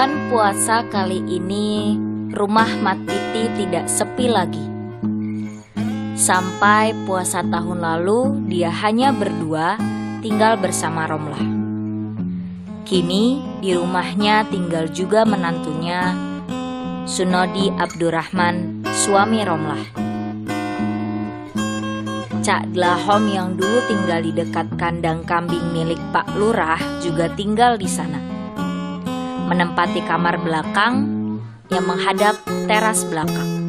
bulan puasa kali ini, rumah Mat Piti tidak sepi lagi. Sampai puasa tahun lalu, dia hanya berdua tinggal bersama Romlah. Kini di rumahnya tinggal juga menantunya, Sunodi Abdurrahman, suami Romlah. Cak Dlahom yang dulu tinggal di dekat kandang kambing milik Pak Lurah juga tinggal di sana, menempati kamar belakang yang menghadap teras belakang.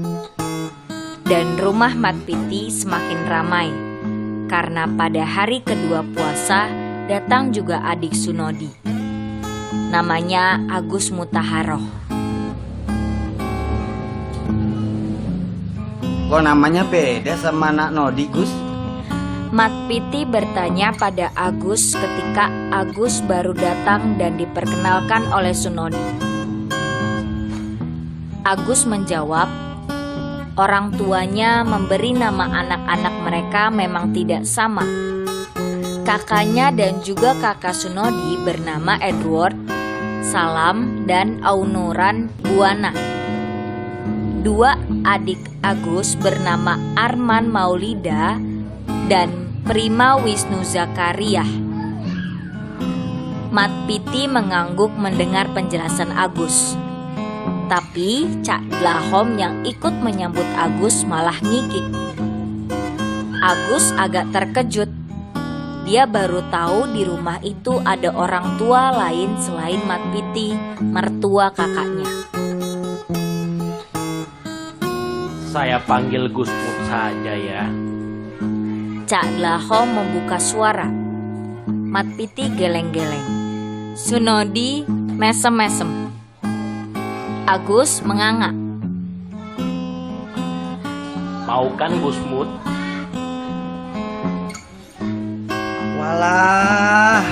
Dan rumah Mat Piti semakin ramai karena pada hari kedua puasa datang juga adik Sunodi. Namanya Agus Mutaharoh. Kok namanya beda sama anak Nodi, Gus? Mat Piti bertanya pada Agus ketika Agus baru datang dan diperkenalkan oleh Sunodi. Agus menjawab, orang tuanya memberi nama anak-anak mereka memang tidak sama. Kakaknya dan juga kakak Sunodi bernama Edward, Salam, dan Aunuran Buana. Dua adik Agus bernama Arman Maulida dan Prima Wisnu Zakariah. Mat Piti mengangguk mendengar penjelasan Agus. Tapi Cak Dlahom yang ikut menyambut Agus malah ngikik. Agus agak terkejut. Dia baru tahu di rumah itu ada orang tua lain selain Mat Piti, mertua kakaknya. Saya panggil Gus Mut saja ya. Cak Dlahom membuka suara. Mat Piti geleng-geleng. Sunodi mesem-mesem. Agus menganga. Mau kan Gus Mut? Walah.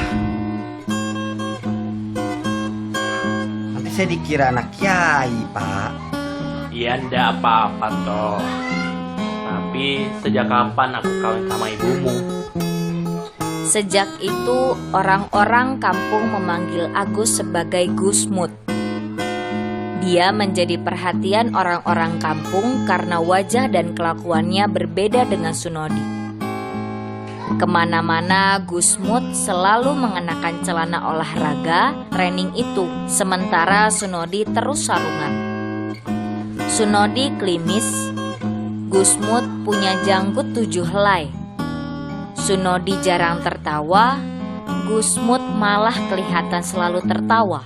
Nanti saya dikira anak kiai, Pak. Iya ndak apa-apa toh. Tapi sejak kapan aku kawin sama ibumu? Sejak itu orang-orang kampung memanggil Agus sebagai Gus Mut. Dia menjadi perhatian orang-orang kampung karena wajah dan kelakuannya berbeda dengan Sunodi. Kemana-mana Gus Mut selalu mengenakan celana olahraga training itu, sementara Sunodi terus sarungan. Sunodi klimis, Gus Mut punya janggut 7 helai. Sunodi jarang tertawa, Gus Mut malah kelihatan selalu tertawa.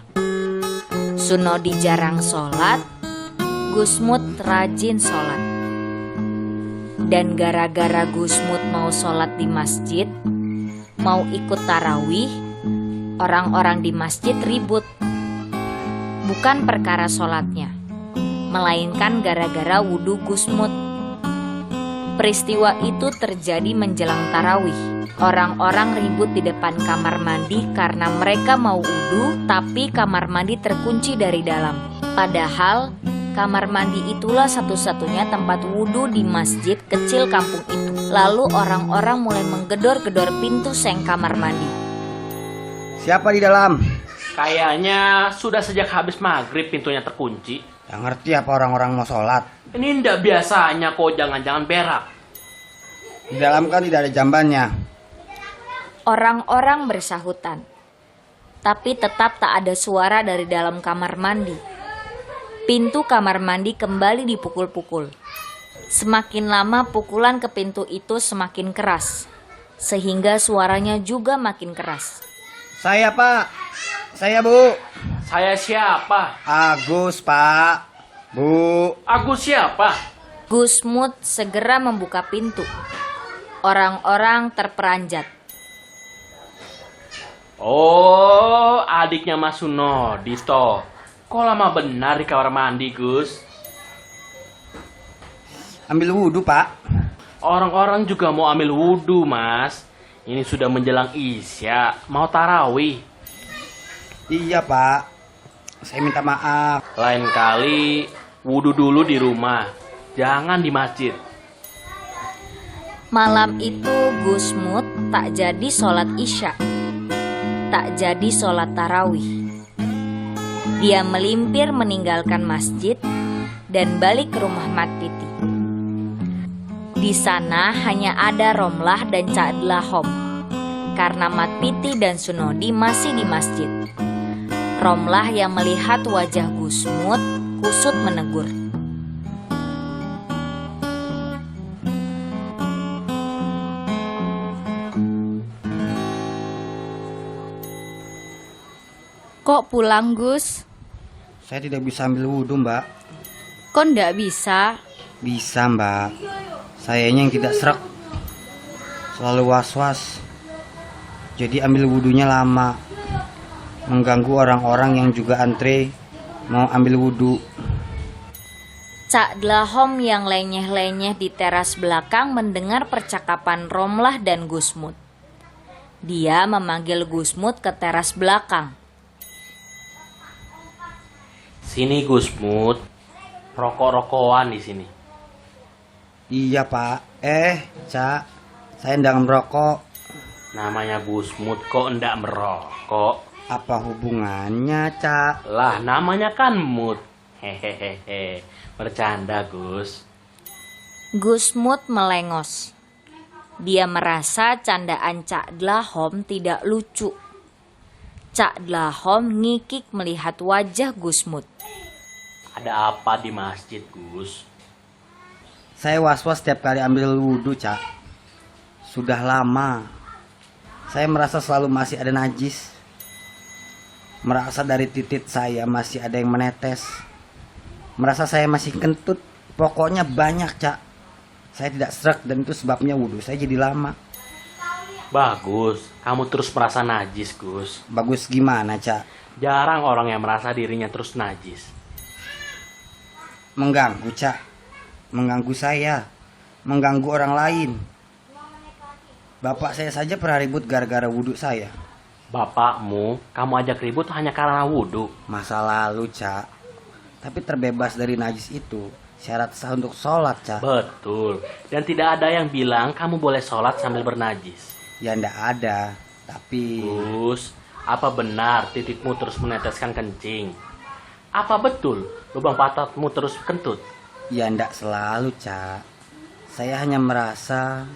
Sunodi jarang sholat, Gus Mut rajin sholat. Dan gara-gara Gus Mut mau sholat di masjid, mau ikut tarawih, orang-orang di masjid ribut. Bukan perkara sholatnya, melainkan gara-gara wudhu Gus Mut. Peristiwa itu terjadi menjelang tarawih. Orang-orang ribut di depan kamar mandi karena mereka mau wudhu, tapi kamar mandi terkunci dari dalam. Padahal kamar mandi itulah satu-satunya tempat wudhu di masjid kecil kampung itu. Lalu orang-orang mulai menggedor-gedor pintu seng kamar mandi. Siapa di dalam? Kayaknya sudah sejak habis maghrib pintunya terkunci. Yang ngerti apa orang-orang mau sholat? Ini ndak biasanya kok, jangan-jangan berak. Di dalam kan tidak ada jambannya. Orang-orang bersahutan, tapi tetap tak ada suara dari dalam kamar mandi. Pintu kamar mandi kembali dipukul-pukul. Semakin lama pukulan ke pintu itu semakin keras, sehingga suaranya juga makin keras. Saya, Pak. Saya, Bu. Saya siapa? Agus, Pak. Bu. Agus siapa? Gus Mut segera membuka pintu. Orang-orang terperanjat. Oh, adiknya Mas Sunodi toh. Kok lama benar di kamar mandi, Gus? Ambil wudhu, Pak. Orang-orang juga mau ambil wudhu, Mas. Ini sudah menjelang Isya, mau tarawih. Iya, Pak. Saya minta maaf. Lain kali wudhu dulu di rumah, jangan di masjid. Malam itu Gus Mut tak jadi sholat Isya, tak jadi sholat tarawih. Dia melimpir meninggalkan masjid dan balik ke rumah Mat Piti. Di sana hanya ada Romlah dan Cak Dlahom, karena Mat Piti dan Sunodi masih di masjid. Romlah yang melihat wajah Gusmut kusut menegur. Kok pulang, Gus? Saya tidak bisa ambil wudhu, Mbak. Kok ndak bisa? Bisa, Mbak. Sayanya yang tidak serak. Selalu was-was. Jadi ambil wudhunya lama. Mengganggu orang-orang yang juga antre mau ambil wudhu. Cak Dlahom yang lenyeh-lenyeh di teras belakang mendengar percakapan Romlah dan Gusmut. Dia memanggil Gusmut ke teras belakang. Sini Gusmut, rokok-rokokan di sini. Iya, Pak. Cak, saya ndak merokok. Namanya Gusmut kok ndak merokok? Apa hubungannya, Cak? Lah namanya kan Mut. Hehehe, bercanda Gus. Gusmut melengos. Dia merasa candaan Cak Dlahom tidak lucu. Cak Dlahom ngikik melihat wajah Gusmut. Ada apa di masjid, Gus? Saya was-was setiap kali ambil wudhu, Cak. Sudah lama. Saya merasa selalu masih ada najis. Merasa dari titik saya masih ada yang menetes. Merasa saya masih kentut. Pokoknya banyak, Cak. Saya tidak serak dan itu sebabnya wudhu saya jadi lama. Bagus, kamu terus merasa najis, Gus. Bagus gimana, Cak? Jarang orang yang merasa dirinya terus najis. Mengganggu, Cak. Mengganggu saya. Mengganggu orang lain. Bapak saya saja pernah ribut gara-gara wudhu saya. Bapakmu, kamu ajak ribut hanya karena wudhu. Masa lalu, Cak. Tapi terbebas dari najis itu syarat sah untuk sholat, Cak. Betul, dan tidak ada yang bilang kamu boleh sholat sambil bernajis. Ya ndak ada. Tapi Gus, apa benar titikmu terus meneteskan kencing? Apa betul lubang pantatmu terus kentut? ya ndak selalu, Cak. Saya hanya merasa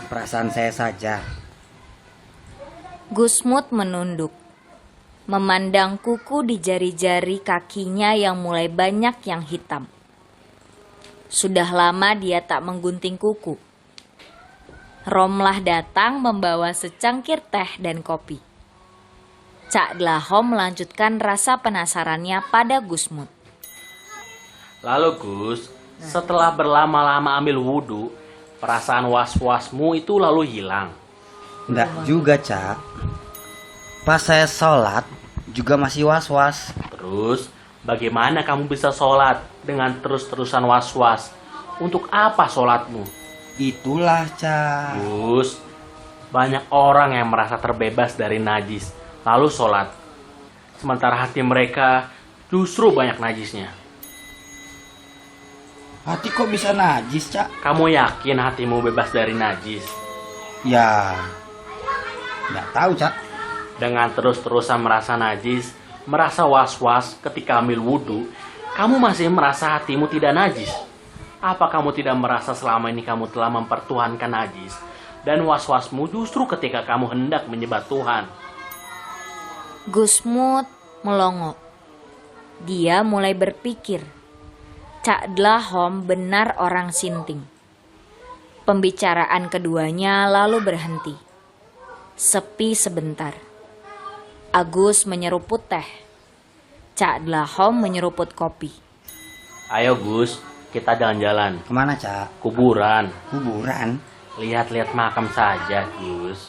perasaan saya saja. Gusmut menunduk, memandang kuku di jari-jari kakinya yang mulai banyak yang hitam. Sudah lama dia tak menggunting kuku. Romlah datang membawa secangkir teh dan kopi. Cak Dlahom melanjutkan rasa penasarannya pada Gusmut. Lalu Gus, setelah berlama-lama ambil wudhu, perasaan was-wasmu itu lalu hilang. Ndak juga, Cak. Pas saya sholat juga masih was-was. Terus, bagaimana kamu bisa sholat dengan terus-terusan was-was? Untuk apa sholatmu? Itulah, Cak. Gus, banyak orang yang merasa terbebas dari najis, lalu sholat. Sementara hati mereka justru banyak najisnya. Hati kok bisa najis, Cak? Kamu yakin hatimu bebas dari najis? Ya, nggak tahu, Cak. Dengan terus-terusan merasa najis, merasa was-was ketika ambil wudhu, kamu masih merasa hatimu tidak najis? Apa kamu tidak merasa selama ini kamu telah mempertuhankan najis? Dan was-wasmu justru ketika kamu hendak menyembah Tuhan. Gusmut melongo. Dia mulai berpikir, Cak Dlahom benar orang Sinting. Pembicaraan keduanya lalu berhenti. Sepi sebentar. Agus menyeruput teh. Cak Dlahom menyeruput kopi. Ayo Gus, kita jalan-jalan. Kemana, Cak? Kuburan. Kuburan? Lihat-lihat makam saja, Gus.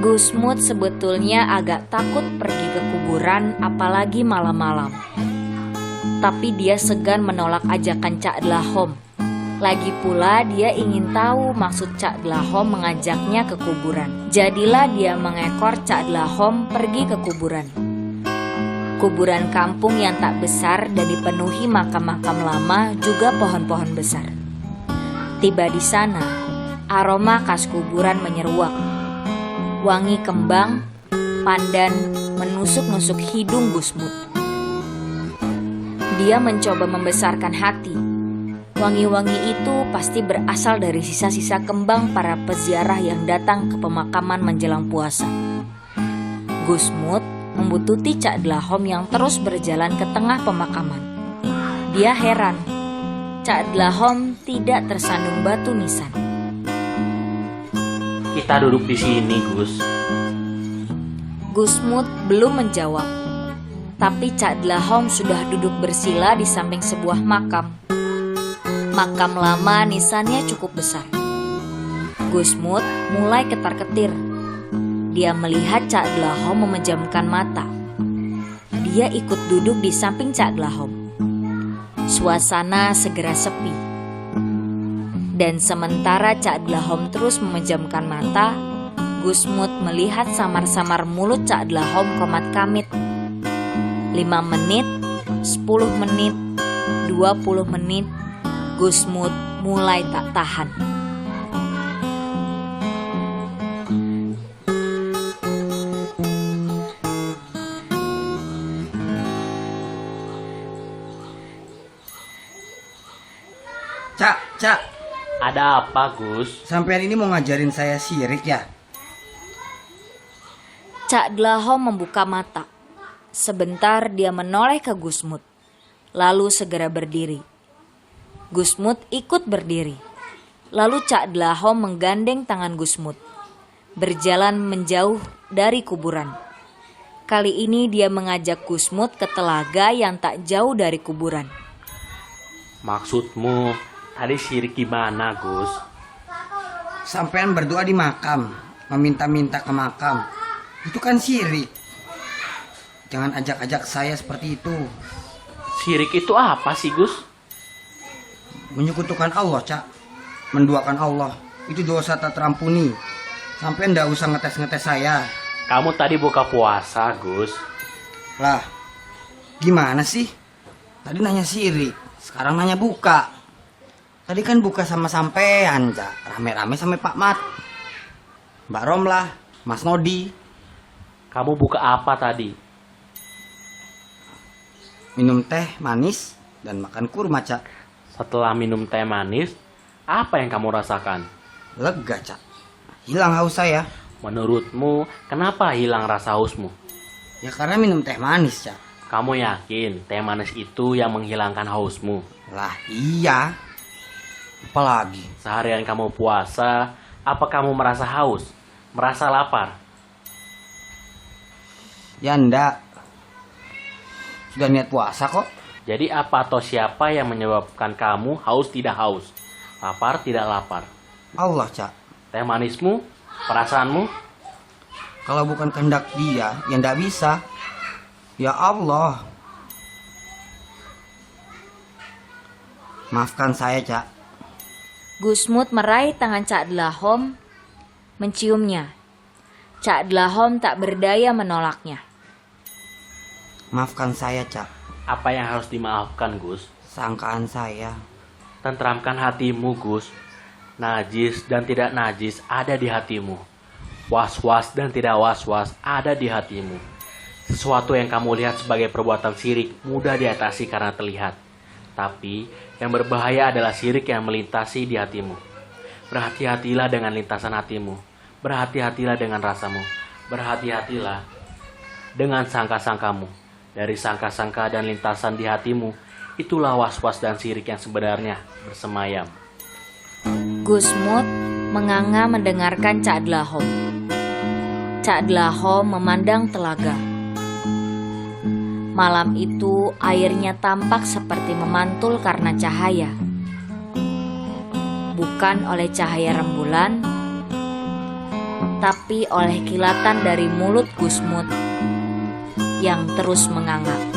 Gusmut sebetulnya agak takut pergi ke kuburan, apalagi malam-malam. Tapi dia segan menolak ajakan Cak Dlahom. Lagi pula dia ingin tahu maksud Cak Dlahom mengajaknya ke kuburan. Jadilah dia mengekor Cak Dlahom pergi ke kuburan. Kuburan kampung yang tak besar dan dipenuhi makam-makam lama, juga pohon-pohon besar. Tiba di sana, aroma khas kuburan menyeruak. Wangi kembang, pandan menusuk-nusuk hidung Gusmut. Dia mencoba membesarkan hati. Wangi-wangi itu pasti berasal dari sisa-sisa kembang para peziarah yang datang ke pemakaman menjelang puasa. Gusmut membuntuti Cak Dlahom yang terus berjalan ke tengah pemakaman. Dia heran, Cak Dlahom tidak tersandung batu nisan. Kita duduk di sini, Gus. Gusmut belum menjawab, tapi Cak Dlahom sudah duduk bersila di samping sebuah makam. Makam lama nisannya cukup besar. Gusmut mulai ketar-ketir. Dia melihat Cak Dlahom memejamkan mata. Dia ikut duduk di samping Cak Dlahom. Suasana segera sepi. Dan sementara Cak Dlahom terus memejamkan mata, Gusmut melihat samar-samar mulut Cak Dlahom komat kamit. 5 menit, 10 menit, 20 menit, Gusmut mulai tak tahan. Cak, Ada apa, Gus? sampean ini mau ngajarin saya syirik ya? Cak Dlahom membuka mata. Sebentar dia menoleh ke Gusmut, lalu segera berdiri. Gusmut ikut berdiri. Lalu Cak Dlahom menggandeng tangan Gusmut, berjalan menjauh dari kuburan. Kali ini dia mengajak Gusmut ke telaga yang tak jauh dari kuburan. Maksudmu tadi syirik gimana, Gus? Sampean berdoa di makam, meminta-minta ke makam. Itu kan syirik. Jangan ajak-ajak saya seperti itu. Syirik itu apa sih, Gus? Menyekutukan Allah, Cak. Menduakan Allah. Itu dosa tak terampuni. Sampean ndak usah ngetes-ngetes saya. Kamu tadi buka puasa, Gus. Lah, gimana sih? Tadi nanya syirik, sekarang nanya buka. Tadi kan buka sama sampean, Cak. Rame-rame sama Pak Mat, Mbak Romlah, Mas Nodi. Kamu buka apa tadi? Minum teh manis dan makan kurma, Cak. Setelah minum teh manis, apa yang kamu rasakan? Lega, Cak. Hilang haus saya. Menurutmu, kenapa hilang rasa hausmu? Ya karena minum teh manis, Cak. Kamu yakin teh manis itu yang menghilangkan hausmu? Lah iya. Apalagi? Seharian kamu puasa, apa kamu merasa haus? Merasa lapar? Ya ndak. Sudah niat puasa kok. Jadi apa atau siapa yang menyebabkan kamu haus tidak haus? Lapar tidak lapar? Allah, Cak. Teh manismu? Perasaanmu? Kalau bukan kehendak dia, ya ndak bisa. Ya Allah. Maafkan saya, Cak. Gusmut meraih tangan Cak Dlahom, menciumnya. Cak Dlahom tak berdaya menolaknya. Maafkan saya, Cak. Apa yang harus dimaafkan, Gus? Sangkaan saya. Tentramkan hatimu, Gus. Najis dan tidak najis ada di hatimu. Was-was dan tidak was-was ada di hatimu. Sesuatu yang kamu lihat sebagai perbuatan syirik mudah diatasi karena terlihat. Tapi yang berbahaya adalah syirik yang melintasi di hatimu. Berhati-hatilah dengan lintasan hatimu. Berhati-hatilah dengan rasamu. Berhati-hatilah dengan sangka-sangkamu. Dari sangka-sangka dan lintasan di hatimu, itulah was-was dan syirik yang sebenarnya bersemayam. Gusmut menganga mendengarkan Cak Dlahom. Cak Dlahom memandang telaga. Malam itu airnya tampak seperti memantul karena cahaya. Bukan oleh cahaya rembulan, tapi oleh kilatan dari mulut Gusmut yang terus menganga.